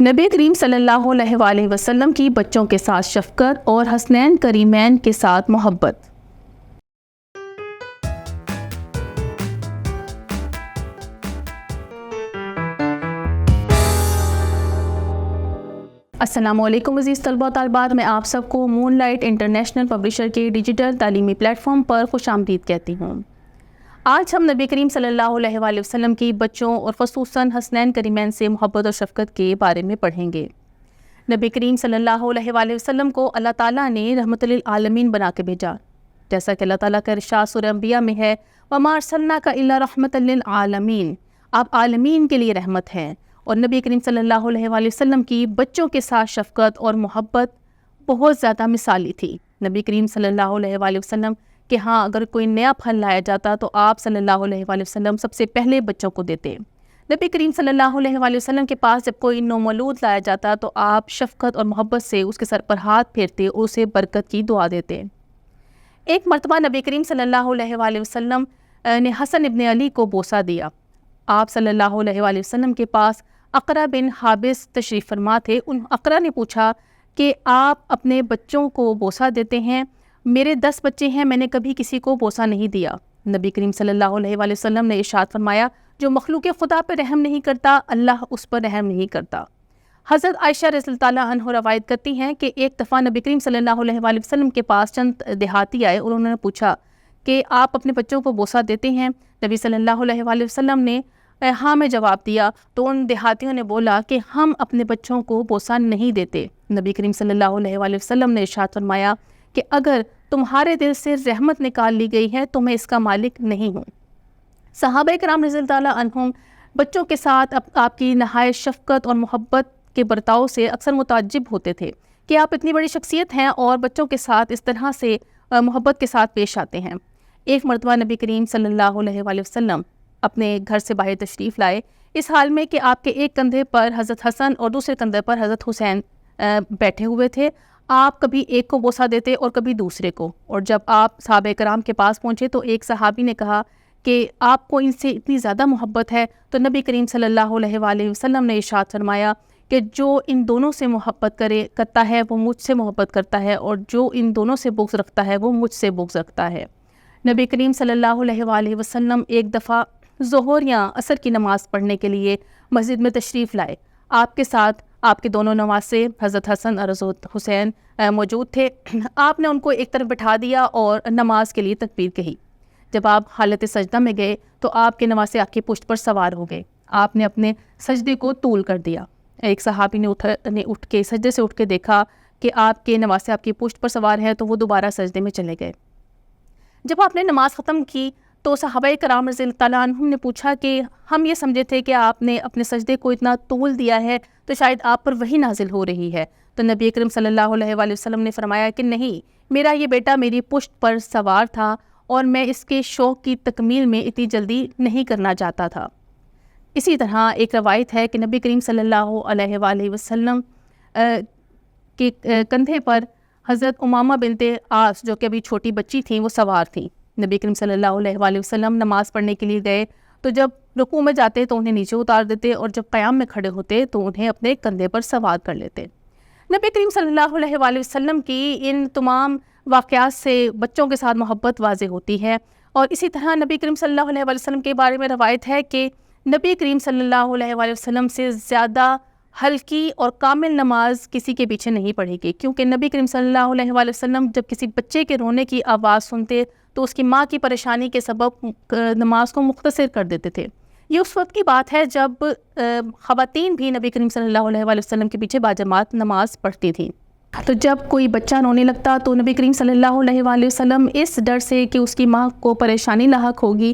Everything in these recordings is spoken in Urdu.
نبی کریم صلی اللہ علیہ وآلہ وسلم کی بچوں کے ساتھ شفقت اور حسنین کریمین کے ساتھ محبت۔ السلام علیکم عزیز طلبہ و طالبات، میں آپ سب کو مون لائٹ انٹرنیشنل پبلشر کے ڈیجیٹل تعلیمی پلیٹ فارم پر خوش آمدید کہتی ہوں۔ آج ہم نبی کریم صلی اللہ علیہ وآلہ وسلم کی بچوں اور خصوصاً حسنین کریمین سے محبت اور شفقت کے بارے میں پڑھیں گے۔ نبی کریم صلی اللہ علیہ وآلہ وسلم کو اللہ تعالیٰ نے رحمت للعالمین بنا کے بھیجا، جیسا کہ اللہ تعالیٰ کا ارشاد سورہ انبیاء میں ہے، وَمَا أَرْسَلْنَاكَ إِلَّا رَحْمَةً لِلْعَالَمِينَ، آپ عالمین کے لیے رحمت ہیں۔ اور نبی کریم صلی اللہ علیہ وآلہ وسلم کی بچوں کے ساتھ شفقت اور محبت بہت زیادہ مثالی تھی۔ نبی کریم صلی اللہ علیہ وآلہ وسلم کہ ہاں اگر کوئی نیا پھل لایا جاتا تو آپ صلی اللہ علیہ وآلہ وسلم سب سے پہلے بچوں کو دیتے۔ نبی کریم صلی اللہ علیہ وآلہ وسلم کے پاس جب کوئی نومولود لایا جاتا تو آپ شفقت اور محبت سے اس کے سر پر ہاتھ پھیرتے اور اسے برکت کی دعا دیتے۔ ایک مرتبہ نبی کریم صلی اللہ علیہ وآلہ وسلم نے حسن ابن علی کو بوسہ دیا۔ آپ صلی اللہ علیہ وآلہ وسلم کے پاس اقرا بن حابس تشریف فرما تھے۔ ان اقرا نے پوچھا کہ آپ اپنے بچوں کو بوسہ دیتے ہیں، میرے 10 بچے ہیں، میں نے کبھی کسی کو بوسہ نہیں دیا۔ نبی کریم صلی اللہ علیہ وآلہ وسلم نے ارشاد فرمایا، جو مخلوق خدا پر رحم نہیں کرتا اللہ اس پر رحم نہیں کرتا۔ حضرت عائشہ رضی اللہ تعالیٰ عنہ روایت کرتی ہیں کہ ایک دفعہ نبی کریم صلی اللہ علیہ وآلہ وسلم کے پاس چند دیہاتی آئے اور انہوں نے پوچھا کہ آپ اپنے بچوں کو بوسہ دیتے ہیں؟ نبی صلی اللہ علیہ وآلہ وسلم نے ہاں میں جواب دیا تو ان دیہاتیوں نے بولا کہ ہم اپنے بچوں کو بوسہ نہیں دیتے۔ نبی کریم صلی اللہ علیہ وآلہ وسلم نے ارشاد فرمایا کہ اگر تمہارے دل سے رحمت نکال لی گئی ہے تو میں اس کا مالک نہیں ہوں۔ صحابہ کرام رضی اللہ تعالیٰ عنہم بچوں کے ساتھ آپ کی نہایت شفقت اور محبت کے برتاؤ سے اکثر متعجب ہوتے تھے کہ آپ اتنی بڑی شخصیت ہیں اور بچوں کے ساتھ اس طرح سے محبت کے ساتھ پیش آتے ہیں۔ ایک مرتبہ نبی کریم صلی اللہ علیہ وآلہ وسلم اپنے گھر سے باہر تشریف لائے، اس حال میں کہ آپ کے ایک کندھے پر حضرت حسن اور دوسرے کندھے پر حضرت حسین بیٹھے ہوئے تھے۔ آپ کبھی ایک کو بوسہ دیتے اور کبھی دوسرے کو، اور جب آپ صحابہ کرام کے پاس پہنچے تو ایک صحابی نے کہا کہ آپ کو ان سے اتنی زیادہ محبت ہے، تو نبی کریم صلی اللہ علیہ وآلہ وسلم نے ارشاد فرمایا کہ جو ان دونوں سے محبت کرتا ہے وہ مجھ سے محبت کرتا ہے، اور جو ان دونوں سے بغض رکھتا ہے وہ مجھ سے بغض رکھتا ہے۔ نبی کریم صلی اللہ علیہ وآلہ وسلم ایک دفعہ ظہر یا عصر کی نماز پڑھنے کے لیے مسجد میں تشریف لائے۔ آپ کے ساتھ آپ کے دونوں نواسے حضرت حسن اور حضرت حسین موجود تھے۔ آپ نے ان کو ایک طرف بٹھا دیا اور نماز کے لیے تکبیر کہی۔ جب آپ حالت سجدہ میں گئے تو آپ کے نواسے آپ کی پشت پر سوار ہو گئے۔ آپ نے اپنے سجدے کو طول کر دیا۔ ایک صحابی نے اٹھ کے سجدے سے اٹھ کے دیکھا کہ آپ کے نواسے آپ کی پشت پر سوار ہیں تو وہ دوبارہ سجدے میں چلے گئے۔ جب آپ نے نماز ختم کی تو صحابہ کرام رضی اللہ تعالیٰ عنہم نے پوچھا کہ ہم یہ سمجھے تھے کہ آپ نے اپنے سجدے کو اتنا طول دیا ہے تو شاید آپ پر وحی نازل ہو رہی ہے۔ تو نبی اکرم صلی اللہ علیہ وآلہ وسلم نے فرمایا کہ نہیں، میرا یہ بیٹا میری پشت پر سوار تھا اور میں اس کے شوق کی تکمیل میں اتنی جلدی نہیں کرنا چاہتا تھا۔ اسی طرح ایک روایت ہے کہ نبی کریم صلی اللہ علیہ وآلہ وسلم کے کندھے پر حضرت امامہ بنت عاص جو کہ ابھی چھوٹی بچی تھیں وہ سوار تھیں۔ نبی کریم صلی اللہ علیہ وآلہ وسلم نماز پڑھنے کے لیے گئے تو جب رکوع میں جاتے تو انہیں نیچے اتار دیتے اور جب قیام میں کھڑے ہوتے تو انہیں اپنے کندھے پر سوار کر لیتے۔ نبی کریم صلی اللہ علیہ وآلہ وسلم کی ان تمام واقعات سے بچوں کے ساتھ محبت واضح ہوتی ہے۔ اور اسی طرح نبی کریم صلی اللہ علیہ وآلہ وسلم کے بارے میں روایت ہے کہ نبی کریم صلی اللہ علیہ وآلہ وسلم سے زیادہ ہلکی اور کامل نماز کسی کے پیچھے نہیں پڑھے گی، کیونکہ نبی کریم صلی اللہ علیہ وآلہ وسلم جب کسی بچے کے رونے کی آواز سنتے تو اس کی ماں کی پریشانی کے سبب نماز کو مختصر کر دیتے تھے۔ یہ اس وقت کی بات ہے جب خواتین بھی نبی کریم صلی اللہ علیہ وآلہ وسلم کے پیچھے باجماعت نماز پڑھتی تھیں۔ تو جب کوئی بچہ رونے لگتا تو نبی کریم صلی اللہ علیہ وآلہ وسلم اس ڈر سے کہ اس کی ماں کو پریشانی لاحق ہوگی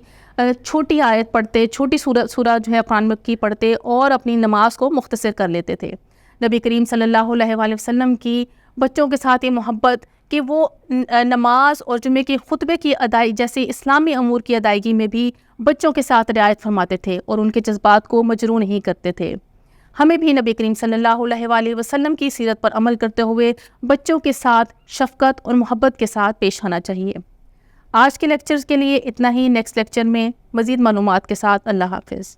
چھوٹی آیت پڑھتے، چھوٹی سورہ جو ہے قرآن مکی پڑھتے اور اپنی نماز کو مختصر کر لیتے تھے۔ نبی کریم صلی اللہ علیہ وآلہ وسلم کی بچوں کے ساتھ یہ محبت کہ وہ نماز اور جمعے کے خطبے کی ادائیگی جیسے اسلامی امور کی ادائیگی میں بھی بچوں کے ساتھ رعایت فرماتے تھے اور ان کے جذبات کو مجروح نہیں کرتے تھے۔ ہمیں بھی نبی کریم صلی اللہ علیہ وآلہ وسلم کی سیرت پر عمل کرتے ہوئے بچوں کے ساتھ شفقت اور محبت کے ساتھ پیش آنا چاہیے۔ آج کے لیکچرز کے لیے اتنا ہی، نیکسٹ لیکچر میں مزید معلومات کے ساتھ۔ اللہ حافظ۔